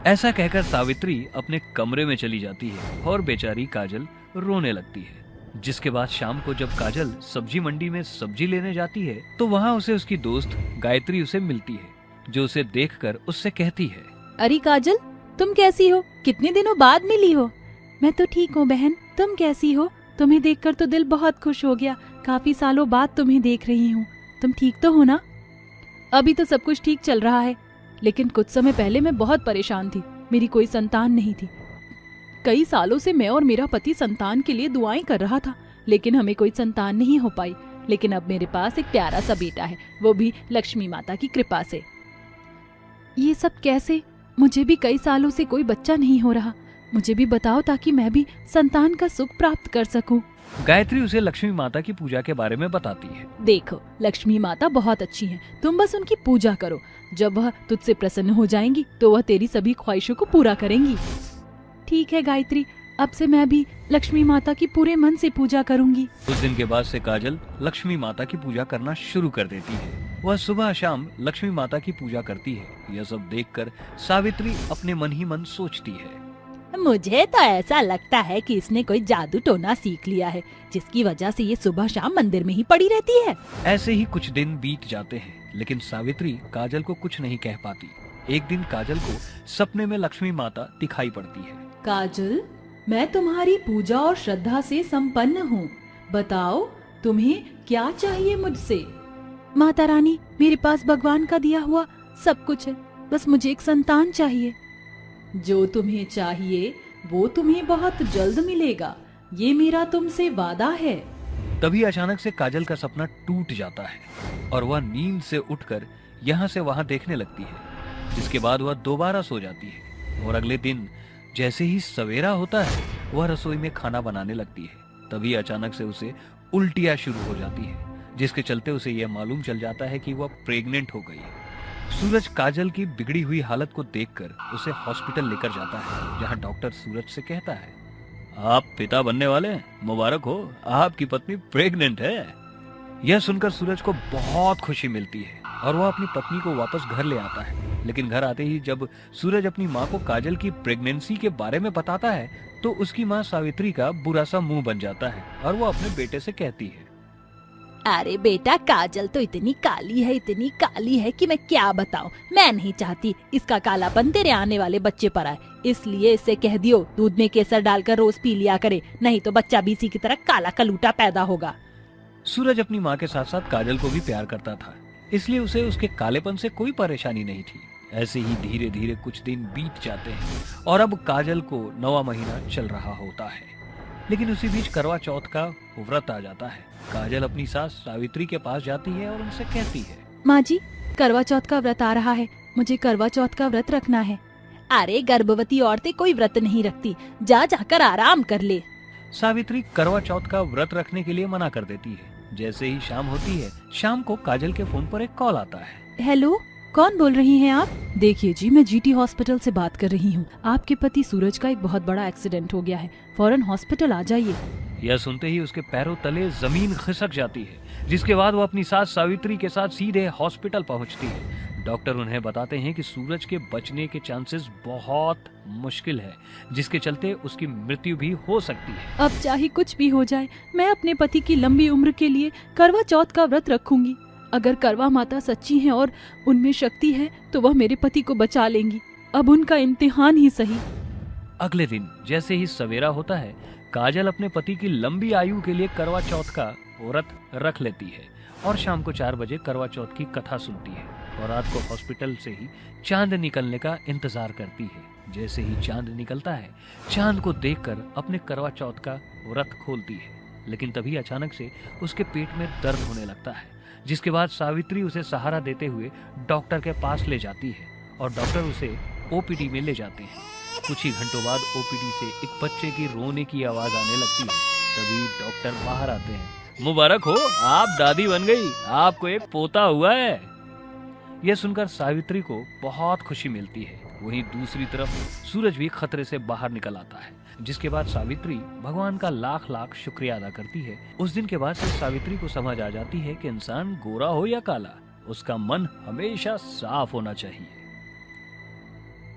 ऐसा कहकर सावित्री अपने कमरे में चली जाती है और बेचारी काजल रोने लगती है। जिसके बाद शाम को जब काजल सब्जी मंडी में सब्जी लेने जाती है तो वहाँ उसे उसकी दोस्त गायत्री उसे मिलती है, जो उसे देखकर उससे कहती है, अरे काजल, तुम कैसी हो? कितने दिनों बाद मिली हो। मैं तो ठीक हूँ बहन, तुम कैसी हो? तुम्हें देखकर तो दिल बहुत खुश हो गया। काफी सालों बाद तुम्हें देख रही हूँ। तुम ठीक तो हो ना? अभी तो सब कुछ ठीक चल रहा है, लेकिन कुछ समय पहले मैं बहुत परेशान थी। मेरी कोई संतान नहीं थी। कई सालों से मैं और मेरा पति संतान के लिए दुआएं कर रहा था, लेकिन हमें कोई संतान नहीं हो पाई। लेकिन अब मेरे पास एक प्यारा सा बेटा है, वो भी लक्ष्मी माता की कृपा से। ये सब कैसे? मुझे भी कई सालों से कोई बच्चा नहीं हो रहा। मुझे भी बताओ ताकि मैं भी संतान का सुख प्राप्त कर सकूं। गायत्री उसे लक्ष्मी माता की पूजा के बारे में बताती है। देखो, लक्ष्मी माता बहुत अच्छी हैं, तुम बस उनकी पूजा करो। जब वह तुझसे प्रसन्न हो जाएंगी तो वह तेरी सभी ख्वाहिशों को पूरा करेंगी। ठीक है गायत्री, अब से मैं भी लक्ष्मी माता की पूरे मन से पूजा करूंगी। उस दिन के बाद से काजल लक्ष्मी माता की पूजा करना शुरू कर देती है। वह सुबह शाम लक्ष्मी माता की पूजा करती है। यह सब देखकर सावित्री अपने मन ही मन सोचती है, मुझे तो ऐसा लगता है कि इसने कोई जादू टोना सीख लिया है, जिसकी वजह से ये सुबह शाम मंदिर में ही पड़ी रहती है। ऐसे ही कुछ दिन बीत जाते हैं, लेकिन सावित्री काजल को कुछ नहीं कह पाती। एक दिन काजल को सपने में लक्ष्मी माता दिखाई पड़ती है। काजल, मैं तुम्हारी पूजा और श्रद्धा से संपन्न हूँ। बताओ तुम्हें क्या चाहिए मुझसे। माता रानी, मेरे पास भगवान का दिया हुआ सब कुछ है, बस मुझे एक संतान चाहिए। जो तुम्हें चाहिए वो तुम्हें बहुत जल्द मिलेगा, ये मेरा तुमसे वादा है। तभी अचानक से काजल का सपना टूट जाता है और वह नींद से उठकर यहाँ से वहां देखने लगती है, जिसके बाद वह दोबारा सो जाती है। और अगले दिन जैसे ही सवेरा होता है वह रसोई में खाना बनाने लगती है। तभी अचानक से उसे उल्टियां शुरू हो जाती है, जिसके चलते उसे यह मालूम चल जाता है कि वह प्रेग्नेंट हो गई है। सूरज काजल की बिगड़ी हुई हालत को देखकर उसे हॉस्पिटल लेकर जाता है, जहां डॉक्टर सूरज से कहता है, आप पिता बनने वाले हैं, मुबारक हो, आपकी पत्नी प्रेग्नेंट है। यह सुनकर सूरज को बहुत खुशी मिलती है और वह अपनी पत्नी को वापस घर ले आता है। लेकिन घर आते ही जब सूरज अपनी माँ को काजल की प्रेगनेंसी के बारे में बताता है तो उसकी माँ सावित्री का बुरा सा मुंह बन जाता है और वो अपने बेटे से कहती है, अरे बेटा, काजल तो इतनी काली है कि मैं क्या बताऊं। मैं नहीं चाहती इसका कालापन तेरे आने वाले बच्चे पर आए, इसलिए इससे कह दियो दूध में केसर डालकर रोज पी लिया करे, नहीं तो बच्चा भी इसी की तरह काला कलूटा पैदा होगा। सूरज अपनी माँ के साथ साथ काजल को भी प्यार करता था, इसलिए उसे उसके कालेपन से कोई परेशानी नहीं थी। ऐसे ही धीरे धीरे कुछ दिन बीत जाते हैं और अब काजल को 9वां महीना चल रहा होता है। लेकिन उसी बीच करवा चौथ का व्रत आ जाता है। काजल अपनी सास सावित्री के पास जाती है और उनसे कहती है, माँ जी, करवा चौथ का व्रत आ रहा है, मुझे करवा चौथ का व्रत रखना है। अरे गर्भवती औरतें कोई व्रत नहीं रखती, जा जाकर आराम कर ले। सावित्री करवा चौथ का व्रत रखने के लिए मना कर देती है। जैसे ही शाम होती है, शाम को काजल के फोन पर एक कॉल आता है। हेलो, कौन बोल रही हैं आप? देखिए जी, मैं जीटी हॉस्पिटल से बात कर रही हूँ। आपके पति सूरज का एक बहुत बड़ा एक्सीडेंट हो गया है, फौरन हॉस्पिटल आ जाइए। यह सुनते ही उसके पैरों तले जमीन खिसक जाती है, जिसके बाद वो अपनी सास सावित्री के साथ सीधे हॉस्पिटल पहुंचती है। डॉक्टर उन्हें बताते हैं कि सूरज के बचने के चांसेस बहुत मुश्किल है, जिसके चलते उसकी मृत्यु भी हो सकती है। अब चाहे कुछ भी हो जाए, मैं अपने पति की लंबी उम्र के लिए करवा चौथ का व्रत रखूंगी। अगर करवा माता सच्ची हैं और उनमें शक्ति है तो वह मेरे पति को बचा लेंगी। अब उनका इम्तिहान ही सही। अगले दिन जैसे ही सवेरा होता है, काजल अपने पति की लंबी आयु के लिए करवा चौथ का व्रत रख लेती है और शाम को 4 बजे करवा चौथ की कथा सुनती है और रात को हॉस्पिटल से ही चांद निकलने का इंतजार करती है। जैसे ही चांद निकलता है, चांद को देखकर अपने करवा चौथ का व्रत खोलती है। लेकिन तभी अचानक से उसके पेट में दर्द होने लगता है, जिसके बाद सावित्री उसे सहारा देते हुए डॉक्टर के पास ले जाती है और डॉक्टर उसे ओपीडी में ले जाते हैं। कुछ ही घंटों बाद ओपीडी से एक बच्चे की रोने की आवाज आने लगती है। तभी डॉक्टर बाहर आते हैं। मुबारक हो, आप दादी बन गई, आपको एक पोता हुआ है। यह सुनकर सावित्री को बहुत खुशी मिलती है। वहीं दूसरी तरफ सूरज भी खतरे से बाहर निकल आता है, जिसके बाद सावित्री भगवान का लाख लाख शुक्रिया अदा करती है। उस दिन के बाद से सावित्री को समझ आ जाती है कि इंसान गोरा हो या काला, उसका मन हमेशा साफ होना चाहिए।